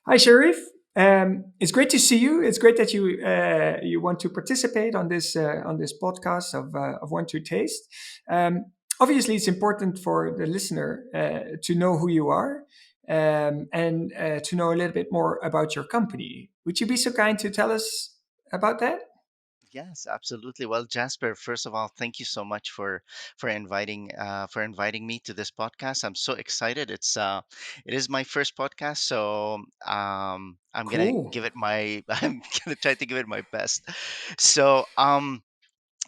Hi, Sharif. It's great to see you. It's great that you want to participate on this podcast of One to Taste. Um, Obviously, it's important for the listener to know who you are and to know a little bit more about your company. Would you be so kind to tell us about that? Yes, absolutely. Well, Jasper, first of all, thank you so much for inviting me to this podcast. I'm so excited. It is my first podcast, so I'm gonna Cool. give it my I'm gonna try to give it my best. So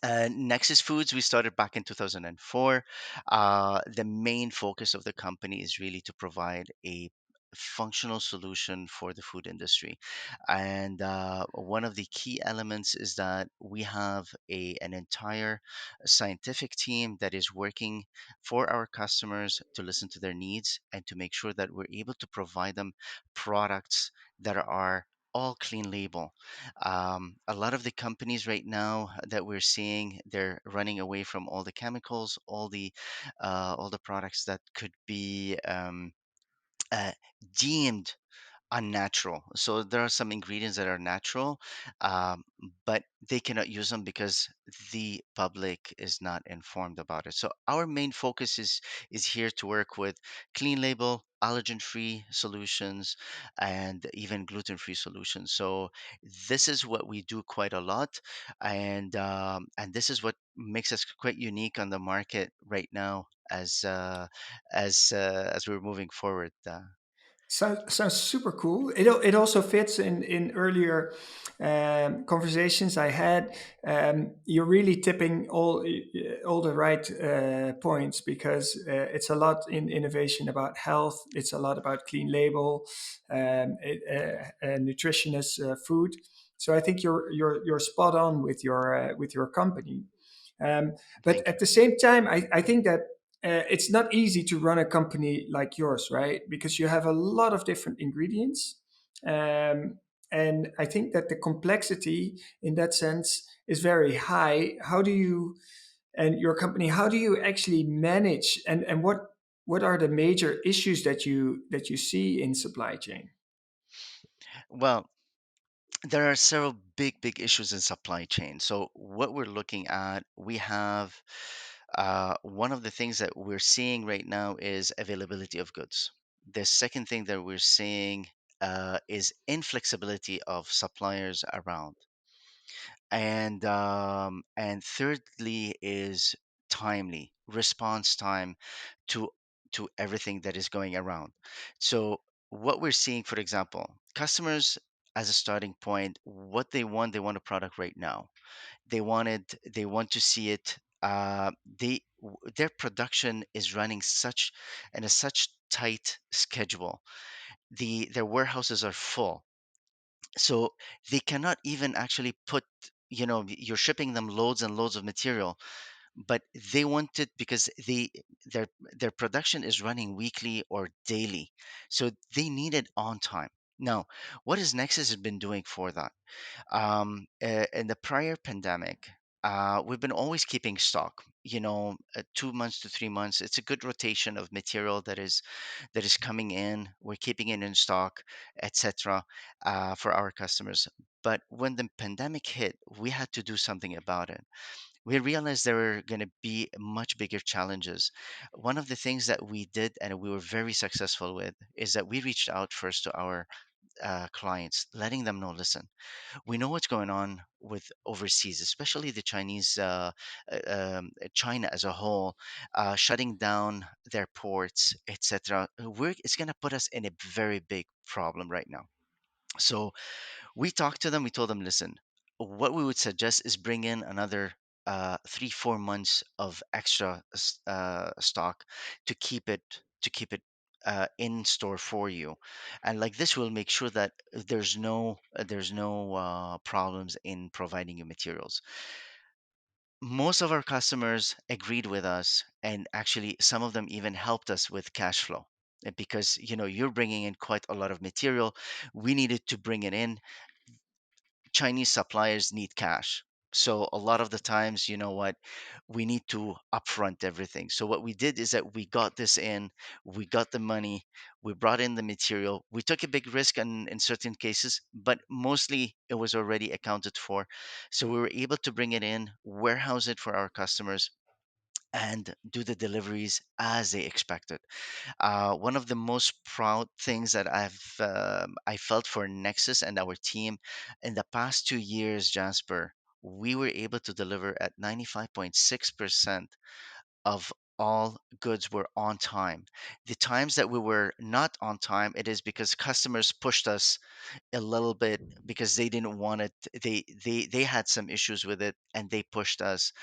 Nexus Foods, we started back in 2004. The main focus of the company is really to provide a functional solution for the food industry. And one of the key elements is that we have an entire scientific team that is working for our customers to listen to their needs and to make sure that we're able to provide them products that are all clean label. A lot of the companies right now that we're seeing, they're running away from all the chemicals, all the products that could be uh, deemed unnatural. So there are some ingredients that are natural, um, but they cannot use them because the public is not informed about it. So our main focus is here to work with clean label, allergen-free solutions, and even gluten-free solutions. So this is what we do quite a lot, and this is what makes us quite unique on the market right now as we're moving forward. Sounds super cool. It also fits in earlier conversations I had. You're really tipping all the right points because it's a lot in innovation about health. It's a lot about clean label, nutritious food. So I think you're spot on with your company. But Thank at you. the same time, I think that it's not easy to run a company like yours, right? Because you have a lot of different ingredients. Um, and I think that the complexity in that sense is very high. How do you and your company, how do you actually manage and what are the major issues that you see in supply chain? Well, there are several big issues in supply chain. So what we're looking at, we have one of the things that we're seeing right now is availability of goods. The second thing that we're seeing is inflexibility of suppliers around, and thirdly is timely response time to everything that is going around. So what we're seeing, for example, customers as a starting point, what they want a product right now. They want to see it. Their production is running such tight schedule. Their warehouses are full, so they cannot even actually put, you're shipping them loads and loads of material, but they want it because their their production is running weekly or daily, so they need it on time. Now, what has Nexus been doing for that? In the prior pandemic, we've been always keeping stock. 2 months to 3 months. It's a good rotation of material that is coming in. We're keeping it in stock, etc., for our customers. But when the pandemic hit, we had to do something about it. We realized there were going to be much bigger challenges. One of the things that we did and we were very successful with is that we reached out first to our clients, letting them know, listen, we know what's going on with overseas, especially the Chinese, China as a whole, shutting down their ports, etc. It's going to put us in a very big problem right now. So we talked to them. We told them, listen, what we would suggest is bring in another 3 4 months of extra stock to keep it in store for you, and like this will make sure that there's no problems in providing you materials. Most of our customers agreed with us, and actually some of them even helped us with cash flow. Because you're bringing in quite a lot of material, we needed to bring it in. Chinese suppliers need cash. So a lot of the times, you know what, we need to upfront everything. So what we did is that we got this in, we got the money, we brought in the material, we took a big risk in certain cases, but mostly it was already accounted for. So we were able to bring it in, warehouse it for our customers, and do the deliveries as they expected. One of the most proud things that I felt for Nexus and our team in the past 2 years, Jasper, we were able to deliver at 95.6% of all goods were on time. The times that we were not on time, it is because customers pushed us a little bit because they didn't want it. They had some issues with it, and they pushed us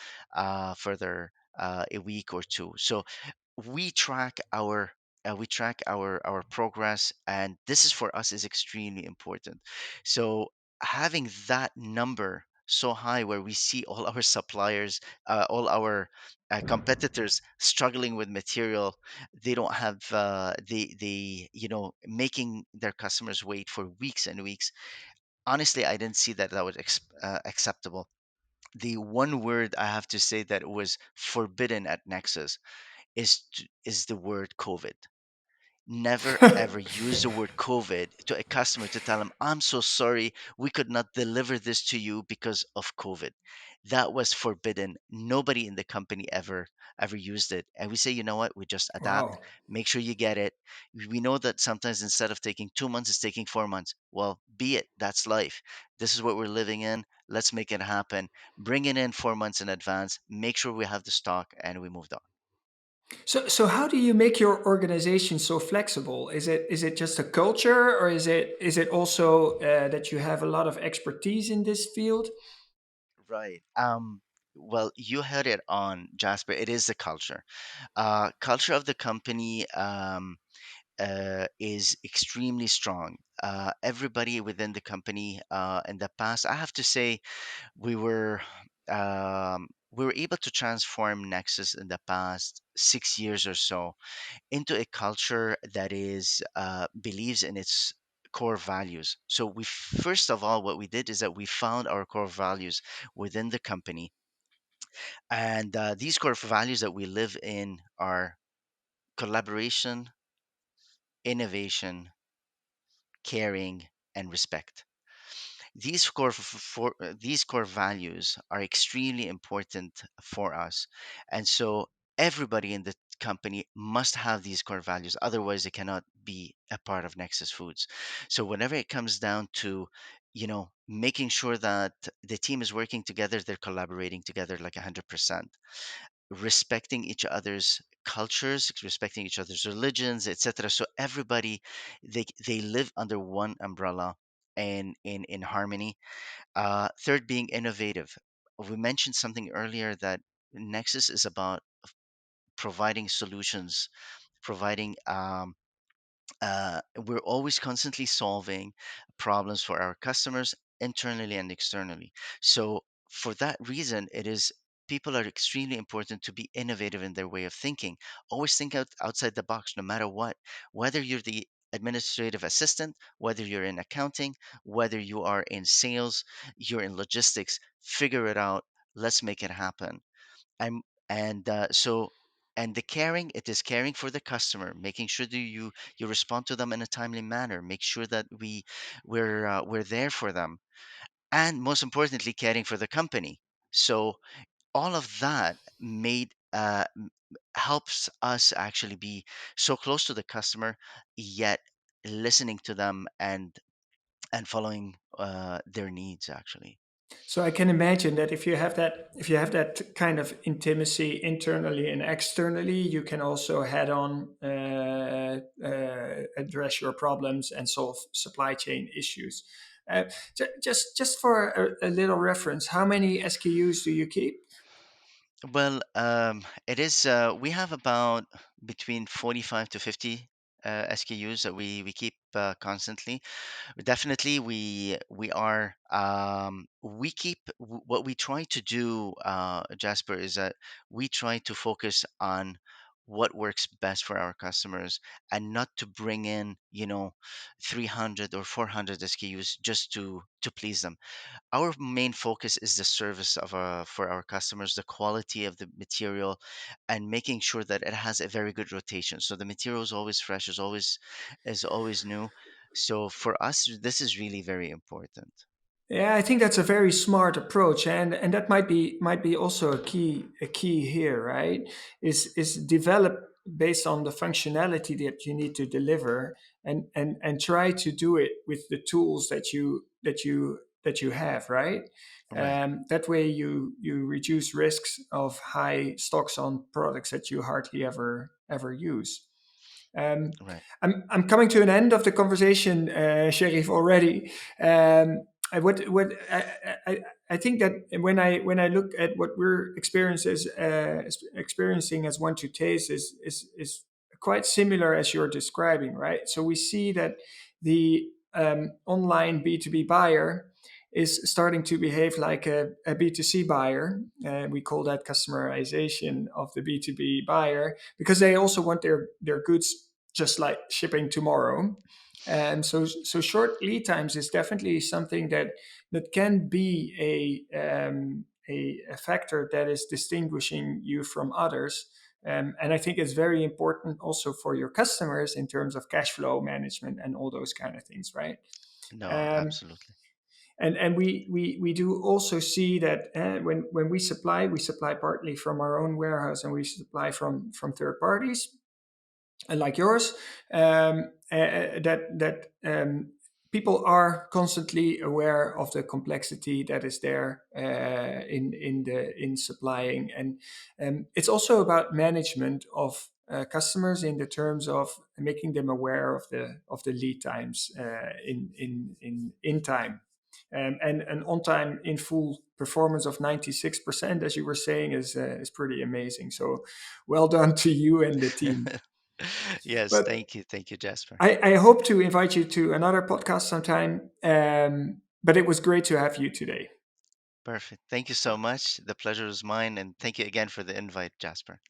further a week or two. So we track our progress, and this is for us is extremely important. So having that number so high where we see all our suppliers, all our competitors struggling with material, they don't have they making their customers wait for weeks and weeks. Honestly, I didn't see that was acceptable. The one word I have to say that was forbidden at Nexus is the word COVID. Never ever use the word COVID to a customer to tell them, I'm so sorry, we could not deliver this to you because of COVID. That was forbidden. Nobody in the company ever used it. And we say, you know what? We just adapt. Wow. Make sure you get it. We know that sometimes instead of taking 2 months, it's taking 4 months. Well, be it. That's life. This is what we're living in. Let's make it happen. Bring it in 4 months in advance. Make sure we have the stock, and we moved on. So how do you make your organization so flexible? Is it just a culture, or is it also that you have a lot of expertise in this field? Right. Well, you had it on, Jasper. It is the culture. Culture of the company is extremely strong. Everybody within the company in the past, I have to say, we were we were able to transform Nexus in the past 6 years or so into a culture that is believes in its core values. So we first of all, what we did is that we found our core values within the company, and these core values that we live in are collaboration, innovation, caring, and respect. These core values are extremely important for us, and so everybody in the company must have these core values. Otherwise, they cannot be a part of Nexus Foods. So whenever it comes down to making sure that the team is working together, they're collaborating together like 100%, respecting each other's cultures, respecting each other's religions, etc. So everybody, they live under one umbrella and in harmony. Third, being innovative. We mentioned something earlier that Nexus is about providing solutions, providing we're always constantly solving problems for our customers internally and externally. So for that reason, it is people are extremely important to be innovative in their way of thinking. Always think outside the box, no matter what. Whether you're the administrative assistant, whether you're in accounting, whether you are in sales, you're in logistics, figure it out. Let's make it happen. I'm and so and the caring, it is caring for the customer, making sure that you respond to them in a timely manner, make sure that we're there for them, and most importantly, caring for the company. So all of that made helps us actually be so close to the customer, yet listening to them and following their needs actually. So I can imagine that if you have that kind of intimacy internally and externally, you can also head on address your problems and solve supply chain issues. Just for a little reference, how many SKUs do you keep? Well, it is. We have about between 45 to 50 SKUs that we keep constantly. Definitely, we are we keep what we try to do, Jasper, is that we try to focus on what works best for our customers, and not to bring in, 300 or 400 SKUs just to please them. Our main focus is the service of for our customers, the quality of the material, and making sure that it has a very good rotation. So the material is always fresh, is always new. So for us, this is really very important. Yeah, I think that's a very smart approach, and that might be also a key here, right? Is develop based on the functionality that you need to deliver, and try to do it with the tools that you have, right? Right, That way you reduce risks of high stocks on products that you hardly ever use. Um, right. I'm coming to an end of the conversation, Sharif, already. I would I think that when I look at what we're experiencing as one to taste is quite similar as you're describing, right? So we see that the online B2B buyer is starting to behave like a B2C buyer. We call that customerization of the B2B buyer, because they also want their goods just like shipping tomorrow. And so short lead times is definitely something that can be a factor that is distinguishing you from others. And I think it's very important also for your customers in terms of cash flow management and all those kind of things, right? No, Um, absolutely. and we do also see that when we supply partly from our own warehouse, and we supply from third parties like yours, that people are constantly aware of the complexity that is there in supplying, and it's also about management of customers in the terms of making them aware of the lead times in time. And an on time in full performance of 96%, as you were saying, is pretty amazing. So well done to you and the team. Yes, But thank you, Jasper. I hope to invite you to another podcast sometime. But it was great to have you today. Perfect. Thank you so much. The pleasure is mine, and thank you again for the invite, Jasper.